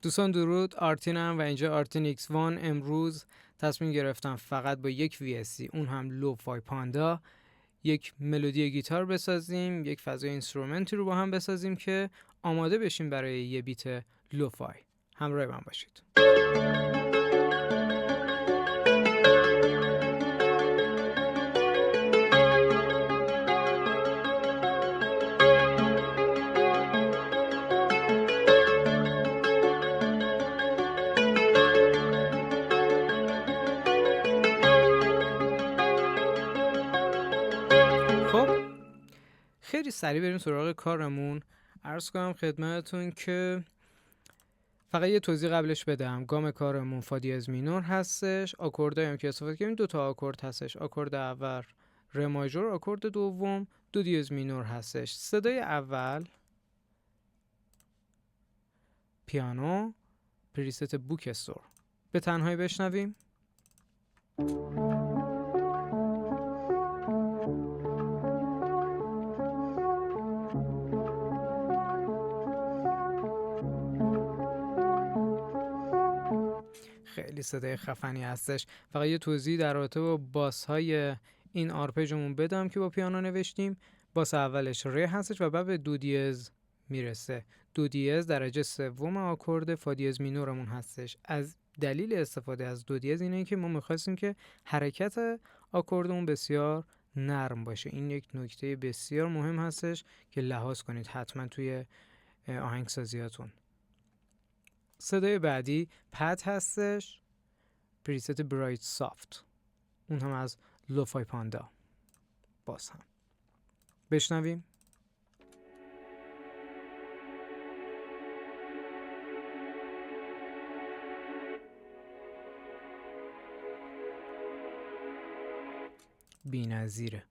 دوستان درود، آرتینم و اینجا آرتین ایکس وان. امروز تصمیم گرفتم فقط با یک VSC، اون هم لوفای پاندا، یک ملودی گیتار بسازیم، یک فضای اینسترومنتی رو با هم بسازیم که آماده بشیم برای یه بیت لوفای. همراه من باشید. خیلی سریع بریم سراغ کارمون. عرض کنم خدمتتون که فقط یه توضیح قبلش بدم. گام کارمون فا دیز مینور هستش. آکوردایی هم که استفاده کردیم دو تا آکورد هستش. آکورد اول ر ماژور، آکورد دوم دو دیز مینور هستش. صدای اول پیانو، پریست بوک استور. به تنهایی بشنویم. خیلی صدای خفنی هستش. فقط یه توضیح در رابطه با باس های این آرپیجمون بدم که با پیانو نوشتیم. باس اولش ر هستش و بعد به دو دیز میرسه. دو دیز درجه سوم آکورد فا دیز مینورمون هستش. از دلیل استفاده از دو دیز اینه که ما می‌خواستیم که حرکت آکوردمون بسیار نرم باشه. این یک نکته بسیار مهم هستش که لحاظ کنید حتما توی آهنگسازیاتون. صدای بعدی پد هستش، پریست برایت سافت، اون هم از لوفای پاندا. باز هم بشنویم. بی‌نظیره.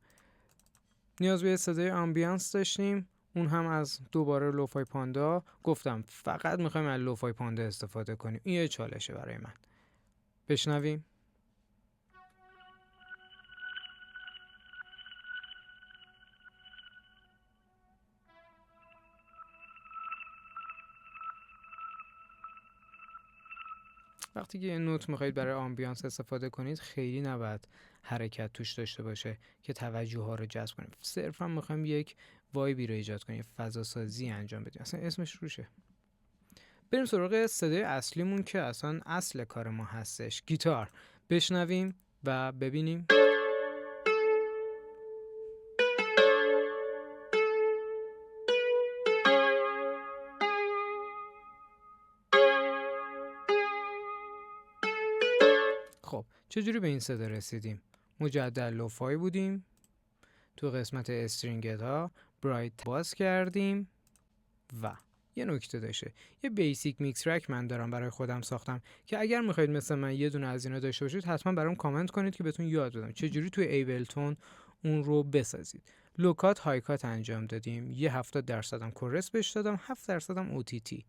نیاز به صدای آمبیانس داشتیم، اون هم از دوباره لوفای پاندا. گفتم فقط میخوایم از لوفای پاندا استفاده کنیم. این یه چالشه برای من. بشنویم. وقتی که یه نوت میخواید برای آمبیانس استفاده کنید خیلی نباید حرکت توش داشته باشه که توجه ها رو جذب کنیم. صرفا میخوایم یک وایبی رو ایجاد کنیم، فضا سازی انجام بدیم. اصلا اسمش روشه. بریم سراغ صدای اصلیمون که اصلا اصل کار ما هستش، گیتار. بشنویم و ببینیم. خب چجوری به این صدا رسیدیم؟ مجدد لوفای بودیم، تو قسمت استرینگت ها برایت باز کردیم و یه نکته داشته. یه بیسیک میکس ترک من دارم برای خودم ساختم که اگر میخواید مثل من یه دونه از اینا داشته باشید حتما برام کامنت کنید که بهتون یاد بدم چجوری توی ایبلتون اون رو بسازید. لوکات هایکات انجام دادیم، یه 70% هم کورس بهش دادم، 7% هم OTT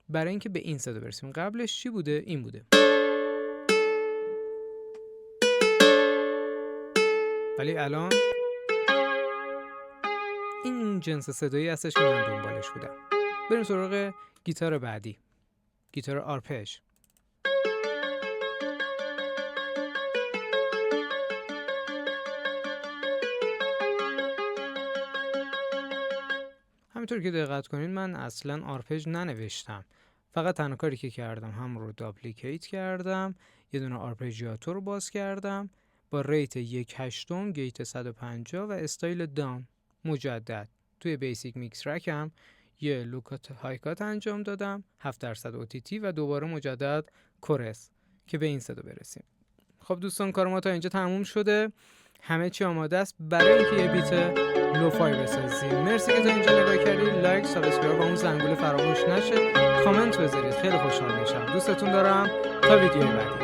برای اینکه به این صدا برسیم. قبلش چی بوده؟ این بوده. ولی الان این جنس صدایی هستش که من دنبالش بودم. بریم سراغ گیتار بعدی، گیتار آرپژ. همینطور که دقت کنید من اصلا آرپژ ننوشتم. فقط تنها کاری که کردم هم رو دابلیکیت کردم، یه دونه آرپژیاتور رو باز کردم با ریت 1/8 گیت 150 و استایل دان مجدد. توی بیسیک میکس ترک هم یه لوکات هایکات انجام دادم، 7% OTT و دوباره مجدد کورس که به این صدا برسیم. خب دوستان کار ما تا اینجا تموم شده. همه چی آماده است برای اینکه یه بیت لوفای بسازیم. مرسی که تا اینجا نگاه کردید. لایک، سابسکرایب و اون زنگوله فراموش نشه. کامنت بذارید، خیلی خوشحال میشم. دوستتون دارم. تا ویدیوی بعدی.